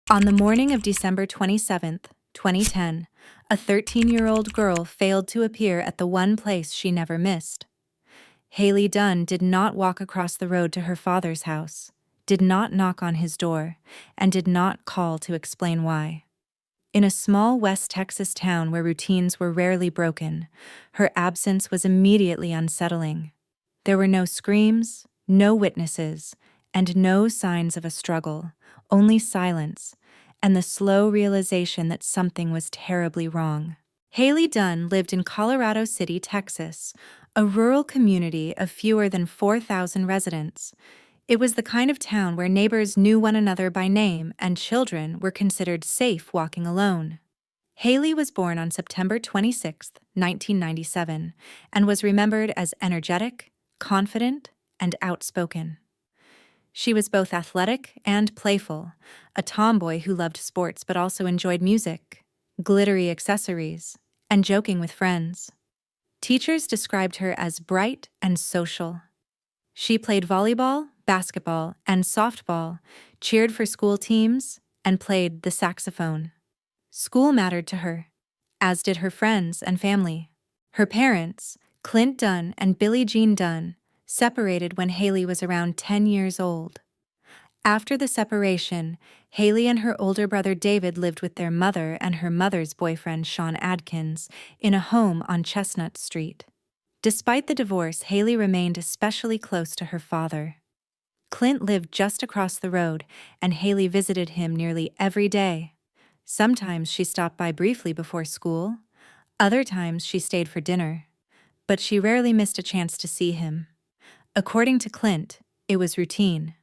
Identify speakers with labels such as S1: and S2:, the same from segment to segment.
S1: On the morning of December 27th, 2010, a 13-year-old girl failed to appear at the one place she never missed. Hayley Dunn did not walk across the road to her father's house, did not knock on his door, and did not call to explain why. In a small West Texas town where routines were rarely broken, her absence was immediately unsettling. There were no screams, no witnesses, and no signs of a struggle, only silence, and the slow realization that something was terribly wrong. Hayley Dunn lived in Colorado City, Texas, a rural community of fewer than 4,000 residents. It was the kind of town where neighbors knew one another by name and children were considered safe walking alone. Hayley was born on September 26, 1997, and was remembered as energetic, confident, and outspoken. She was both athletic and playful, a tomboy who loved sports but also enjoyed music, glittery accessories, and joking with friends. Teachers described her as bright and social. She played volleyball, basketball, and softball, cheered for school teams, and played the saxophone. School mattered to her, as did her friends and family. Her parents, Clint Dunn and Billie Jean Dunn, separated when Hayley was around 10 years old. After the separation, Hayley and her older brother David lived with their mother and her mother's boyfriend Sean Adkins in a home on Chestnut Street. Despite the divorce, Hayley remained especially close to her father. Clint lived just across the road, and Hayley visited him nearly every day. Sometimes she stopped by briefly before school, other times she stayed for dinner, but she rarely missed a chance to see him. According to Clint, it was routine,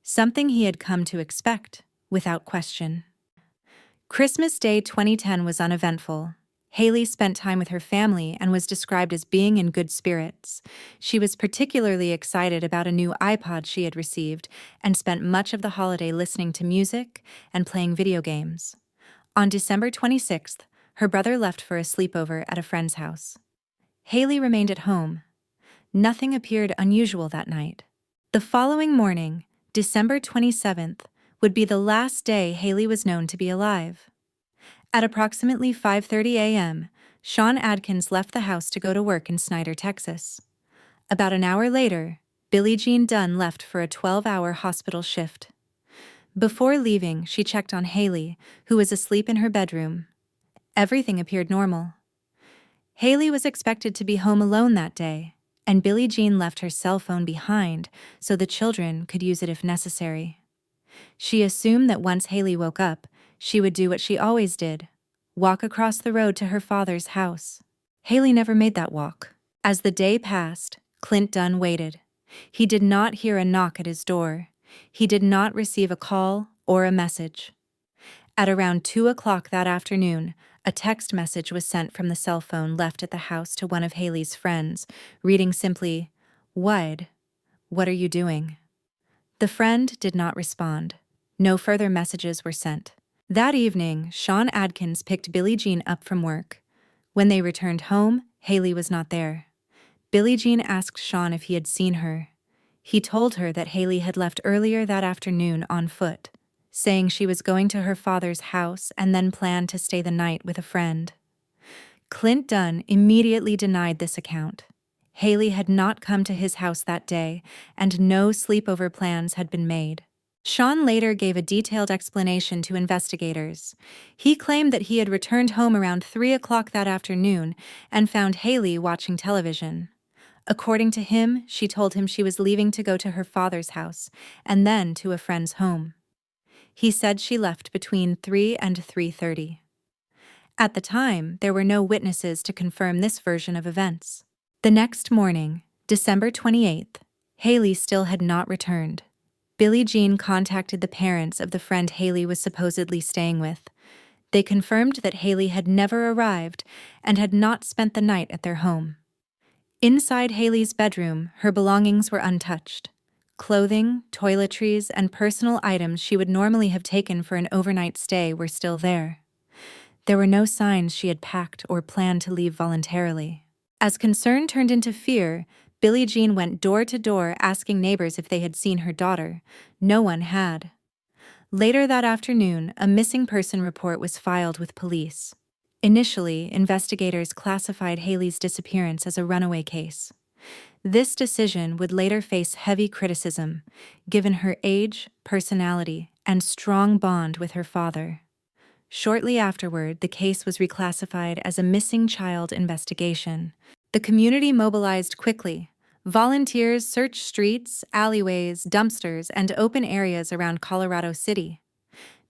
S1: something he had come to expect, without question. Christmas Day 2010 was uneventful. Hayley spent time with her family and was described as being in good spirits. She was particularly excited about a new iPod she had received and spent much of the holiday listening to music and playing video games. On December 26th, her brother left for a sleepover at a friend's house. Hayley remained at home. Nothing appeared unusual that night. The following morning, December 27th, would be the last day Hayley was known to be alive. At approximately 5:30 a.m., Sean Adkins left the house to go to work in Snyder, Texas. About an hour later, Billie Jean Dunn left for a 12-hour hospital shift. Before leaving, she checked on Hayley, who was asleep in her bedroom. Everything appeared normal. Hayley was expected to be home alone that day, and Billie Jean left her cell phone behind so the children could use it if necessary. She assumed that once Hayley woke up, she would do what she always did, walk across the road to her father's house. Hayley never made that walk. As the day passed, Clint Dunn waited. He did not hear a knock at his door. He did not receive a call or a message. At around 2 o'clock that afternoon, a text message was sent from the cell phone left at the house to one of Hayley's friends, reading simply, "What are you doing?" The friend did not respond. No further messages were sent. That evening, Sean Adkins picked Billie Jean up from work. When they returned home, Hayley was not there. Billie Jean asked Sean if he had seen her. He told her that Hayley had left earlier that afternoon on foot, saying she was going to her father's house and then planned to stay the night with a friend. Clint Dunn immediately denied this account. Hayley had not come to his house that day, and no sleepover plans had been made. Sean later gave a detailed explanation to investigators. He claimed that he had returned home around 3 o'clock that afternoon and found Hayley watching television. According to him, she told him she was leaving to go to her father's house and then to a friend's home. He said she left between 3 and 3:30. At the time, there were no witnesses to confirm this version of events. The next morning, December 28th, Hayley still had not returned. Billie Jean contacted the parents of the friend Hayley was supposedly staying with. They confirmed that Hayley had never arrived and had not spent the night at their home. Inside Hayley's bedroom, her belongings were untouched. Clothing, toiletries, and personal items she would normally have taken for an overnight stay were still there. There were no signs she had packed or planned to leave voluntarily. As concern turned into fear, Billie Jean went door to door asking neighbors if they had seen her daughter. No one had. Later that afternoon, a missing person report was filed with police. Initially, investigators classified Hayley's disappearance as a runaway case. This decision would later face heavy criticism, given her age, personality, and strong bond with her father. Shortly afterward, the case was reclassified as a missing child investigation. The community mobilized quickly. Volunteers searched streets, alleyways, dumpsters, and open areas around Colorado City.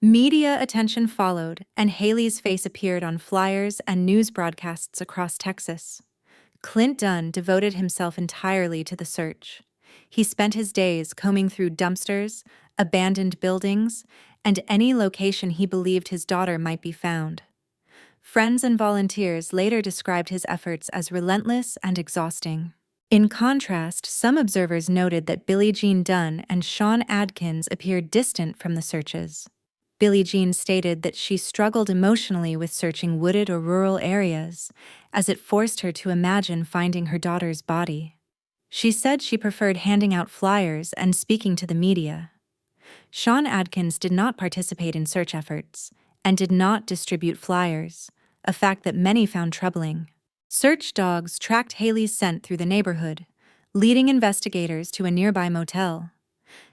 S1: Media attention followed, and Hayley's face appeared on flyers and news broadcasts across Texas. Clint Dunn devoted himself entirely to the search. He spent his days combing through dumpsters, abandoned buildings, and any location he believed his daughter might be found. Friends and volunteers later described his efforts as relentless and exhausting. In contrast, some observers noted that Billie Jean Dunn and Sean Adkins appeared distant from the searches. Billie Jean stated that she struggled emotionally with searching wooded or rural areas, as it forced her to imagine finding her daughter's body. She said she preferred handing out flyers and speaking to the media. Sean Adkins did not participate in search efforts and did not distribute flyers, a fact that many found troubling. Search dogs tracked Hayley's scent through the neighborhood, leading investigators to a nearby motel.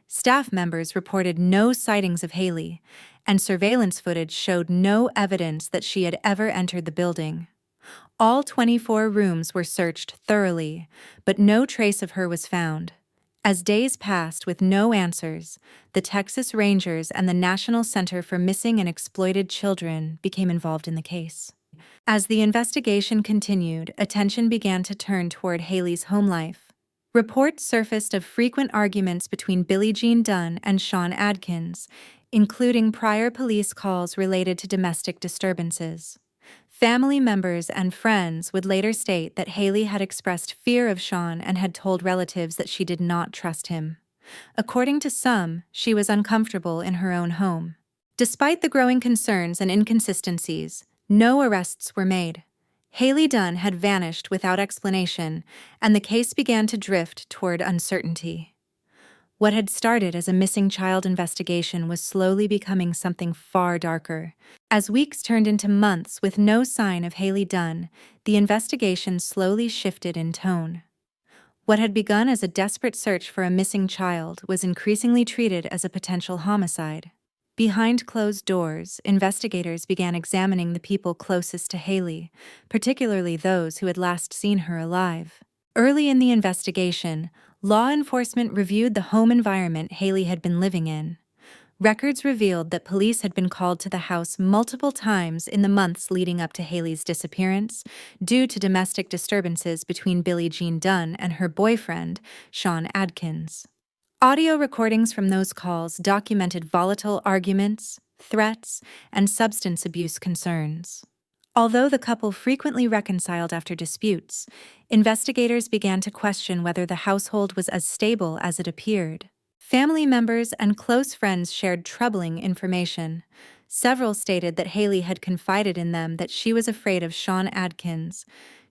S1: Staff members reported no sightings of Hayley, and surveillance footage showed no evidence that she had ever entered the building. All 24 rooms were searched thoroughly, but no trace of her was found. As days passed with no answers, the Texas Rangers and the National Center for Missing and Exploited Children became involved in the case. As the investigation continued, attention began to turn toward Hayley's home life. Reports surfaced of frequent arguments between Billie Jean Dunn and Sean Adkins, including prior police calls related to domestic disturbances. Family members and friends would later state that Hayley had expressed fear of Sean and had told relatives that she did not trust him. According to some, she was uncomfortable in her own home. Despite the growing concerns and inconsistencies, no arrests were made. Hayley Dunn had vanished without explanation, and the case began to drift toward uncertainty. What had started as a missing child investigation was slowly becoming something far darker. As weeks turned into months with no sign of Hayley Dunn, the investigation slowly shifted in tone. What had begun as a desperate search for a missing child was increasingly treated as a potential homicide. Behind closed doors, investigators began examining the people closest to Hayley, particularly those who had last seen her alive. Early in the investigation, law enforcement reviewed the home environment Hayley had been living in. Records revealed that police had been called to the house multiple times in the months leading up to Hayley's disappearance, due to domestic disturbances between Billie Jean Dunn and her boyfriend, Sean Adkins. Audio recordings from those calls documented volatile arguments, threats, and substance abuse concerns. Although the couple frequently reconciled after disputes, investigators began to question whether the household was as stable as it appeared. Family members and close friends shared troubling information. Several stated that Hayley had confided in them that she was afraid of Sean Adkins.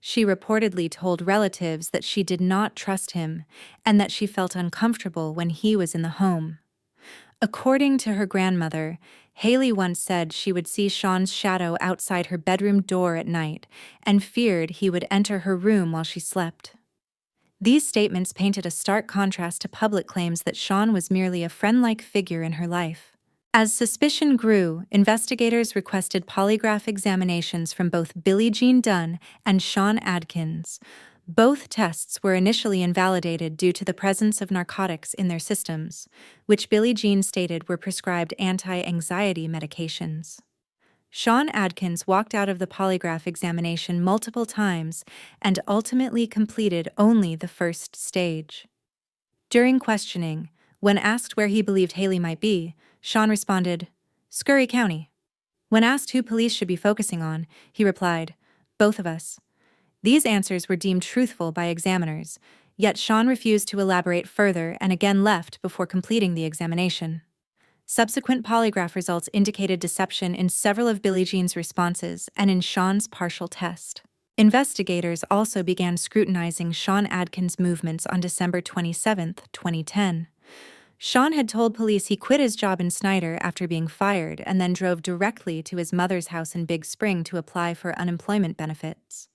S1: She reportedly told relatives that she did not trust him and that she felt uncomfortable when he was in the home. According to her grandmother, Hayley once said she would see Sean's shadow outside her bedroom door at night and feared he would enter her room while she slept. These statements painted a stark contrast to public claims that Sean was merely a friend-like figure in her life. As suspicion grew, investigators requested polygraph examinations from both Billie Jean Dunn and Sean Adkins. Both tests were initially invalidated due to the presence of narcotics in their systems, which Billie Jean stated were prescribed anti-anxiety medications. Sean Adkins walked out of the polygraph examination multiple times and ultimately completed only the first stage. During questioning, when asked where he believed Hayley might be, Sean responded, "Scurry County." When asked who police should be focusing on, he replied, "Both of us." These answers were deemed truthful by examiners, yet Sean refused to elaborate further and again left before completing the examination. Subsequent polygraph results indicated deception in several of Billie Jean's responses and in Sean's partial test. Investigators also began scrutinizing Sean Adkins' movements on December 27, 2010. Sean had told police he quit his job in Snyder after being fired and then drove directly to his mother's house in Big Spring to apply for unemployment benefits.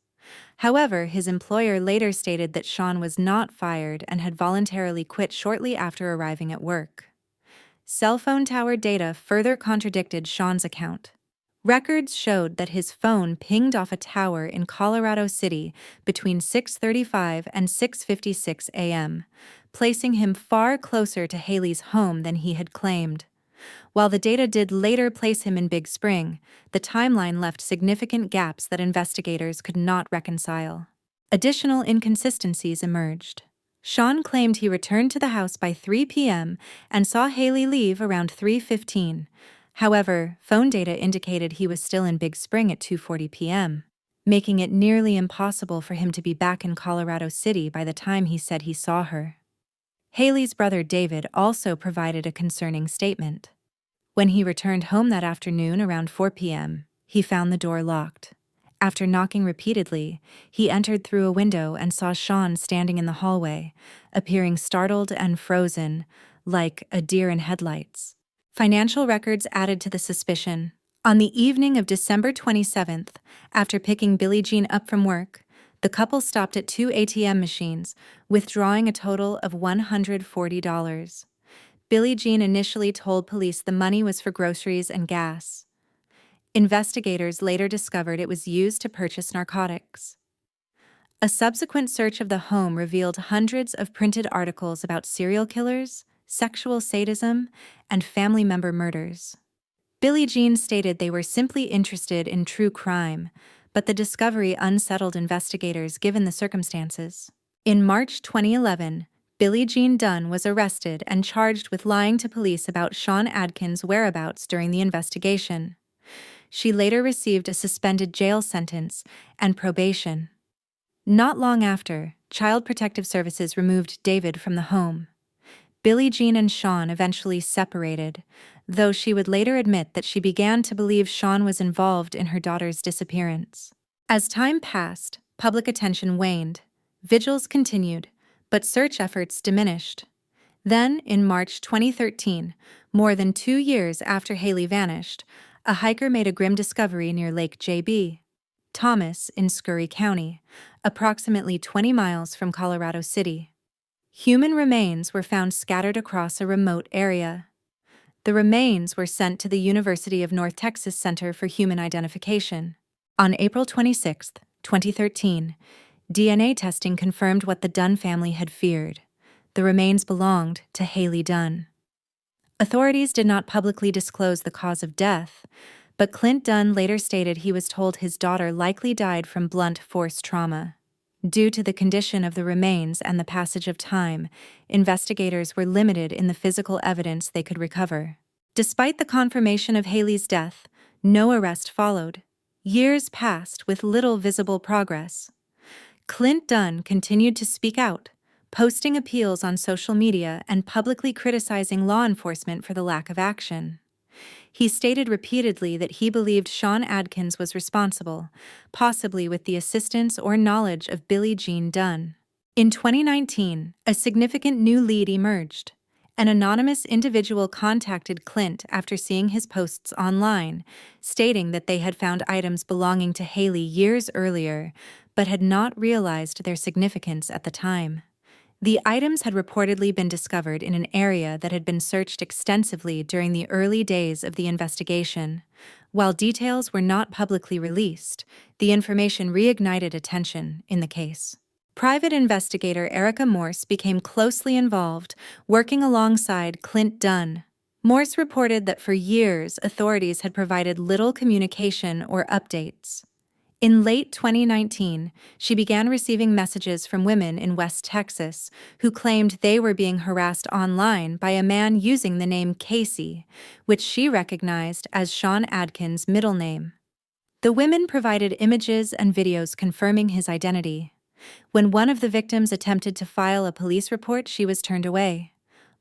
S1: However, his employer later stated that Sean was not fired and had voluntarily quit shortly after arriving at work. Cell phone tower data further contradicted Sean's account. Records showed that his phone pinged off a tower in Colorado City between 6:35 and 6:56 a.m., placing him far closer to Hayley's home than he had claimed. While the data did later place him in Big Spring, the timeline left significant gaps that investigators could not reconcile. Additional inconsistencies emerged. Sean claimed he returned to the house by 3 p.m. and saw Hayley leave around 3:15. However, phone data indicated he was still in Big Spring at 2:40 p.m., making it nearly impossible for him to be back in Colorado City by the time he said he saw her. Hayley's brother David also provided a concerning statement. When he returned home that afternoon around 4 p.m., he found the door locked. After knocking repeatedly, he entered through a window and saw Sean standing in the hallway, appearing startled and frozen, like a deer in headlights. Financial records added to the suspicion. On the evening of December 27th, after picking Billie Jean up from work, the couple stopped at 2 ATM machines, withdrawing a total of $140. Billie Jean initially told police the money was for groceries and gas. Investigators later discovered it was used to purchase narcotics. A subsequent search of the home revealed hundreds of printed articles about serial killers, sexual sadism, and family member murders. Billie Jean stated they were simply interested in true crime, but the discovery unsettled investigators given the circumstances. In March 2011, Billie Jean Dunn was arrested and charged with lying to police about Sean Adkins' whereabouts during the investigation. She later received a suspended jail sentence and probation. Not long after, Child Protective Services removed David from the home. Billie Jean and Sean eventually separated, though she would later admit that she began to believe Sean was involved in her daughter's disappearance. As time passed, public attention waned. Vigils continued, but search efforts diminished. Then, in March 2013, more than 2 years after Hayley vanished, a hiker made a grim discovery near Lake J.B. Thomas in Scurry County, approximately 20 miles from Colorado City. Human remains were found scattered across a remote area. The remains were sent to the University of North Texas Center for Human Identification. On April 26, 2013, DNA testing confirmed what the Dunn family had feared. The remains belonged to Hayley Dunn. Authorities did not publicly disclose the cause of death, but Clint Dunn later stated he was told his daughter likely died from blunt force trauma. Due to the condition of the remains and the passage of time, investigators were limited in the physical evidence they could recover. Despite the confirmation of Hayley's death, no arrest followed. Years passed with little visible progress. Clint Dunn continued to speak out, posting appeals on social media and publicly criticizing law enforcement for the lack of action. He stated repeatedly that he believed Sean Adkins was responsible, possibly with the assistance or knowledge of Billie Jean Dunn. In 2019, a significant new lead emerged. An anonymous individual contacted Clint after seeing his posts online, stating that they had found items belonging to Hayley years earlier, but had not realized their significance at the time. The items had reportedly been discovered in an area that had been searched extensively during the early days of the investigation. While details were not publicly released, the information reignited attention in the case. Private investigator Erica Morse became closely involved, working alongside Clint Dunn. Morse reported that for years, authorities had provided little communication or updates. In late 2019, she began receiving messages from women in West Texas who claimed they were being harassed online by a man using the name Casey, which she recognized as Sean Adkins' middle name. The women provided images and videos confirming his identity. When one of the victims attempted to file a police report, she was turned away.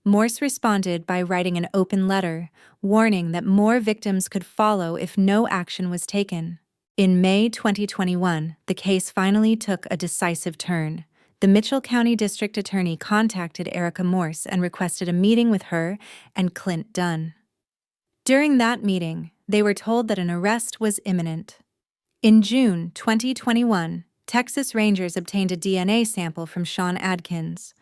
S1: Morse responded by writing an open letter, warning that more victims could follow if no action was taken. In May 2021, the case finally took a decisive turn. The Mitchell County District Attorney contacted Erica Morse and requested a meeting with her and Clint Dunn. During that meeting, they were told that an arrest was imminent. In June 2021, Texas Rangers obtained a DNA sample from Sean Adkins.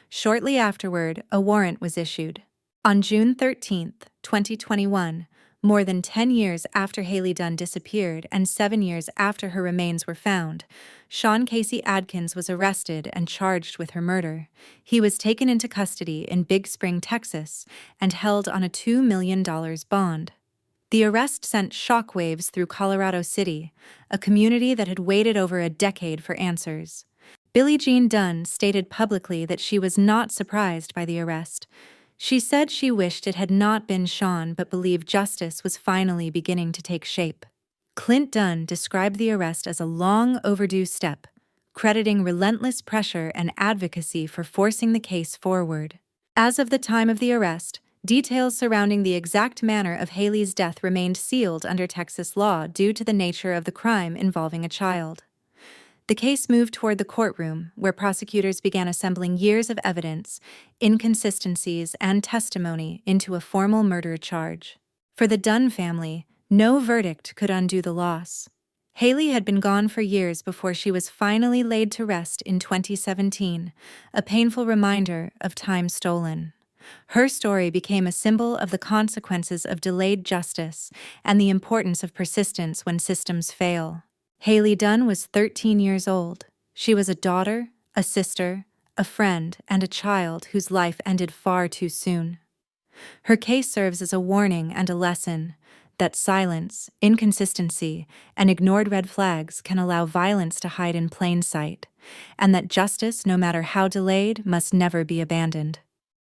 S1: Shortly afterward, a warrant was issued. On June 13, 2021, more than 10 years after Hayley Dunn disappeared and 7 years after her remains were found, Sean Casey Adkins was arrested and charged with her murder. He was taken into custody in Big Spring, Texas, and held on a $2 million bond. The arrest sent shockwaves through Colorado City, a community that had waited over a decade for answers. Billie Jean Dunn stated publicly that she was not surprised by the arrest. She said she wished it had not been Sean but believed justice was finally beginning to take shape. Clint Dunn described the arrest as a long overdue step, crediting relentless pressure and advocacy for forcing the case forward. As of the time of the arrest, details surrounding the exact manner of Hayley's death remained sealed under Texas law due to the nature of the crime involving a child. The case moved toward the courtroom, where prosecutors began assembling years of evidence, inconsistencies, and testimony into a formal murder charge. For the Dunn family, no verdict could undo the loss. Hayley had been gone for years before she was finally laid to rest in 2017, a painful reminder of time stolen. Her story became a symbol of the consequences of delayed justice and the importance of persistence when systems fail. Hayley Dunn was 13 years old. She was a daughter, a sister, a friend, and a child whose life ended far too soon. Her case serves as a warning and a lesson that silence, inconsistency, and ignored red flags can allow violence to hide in plain sight, and that justice, no matter how delayed, must never be abandoned.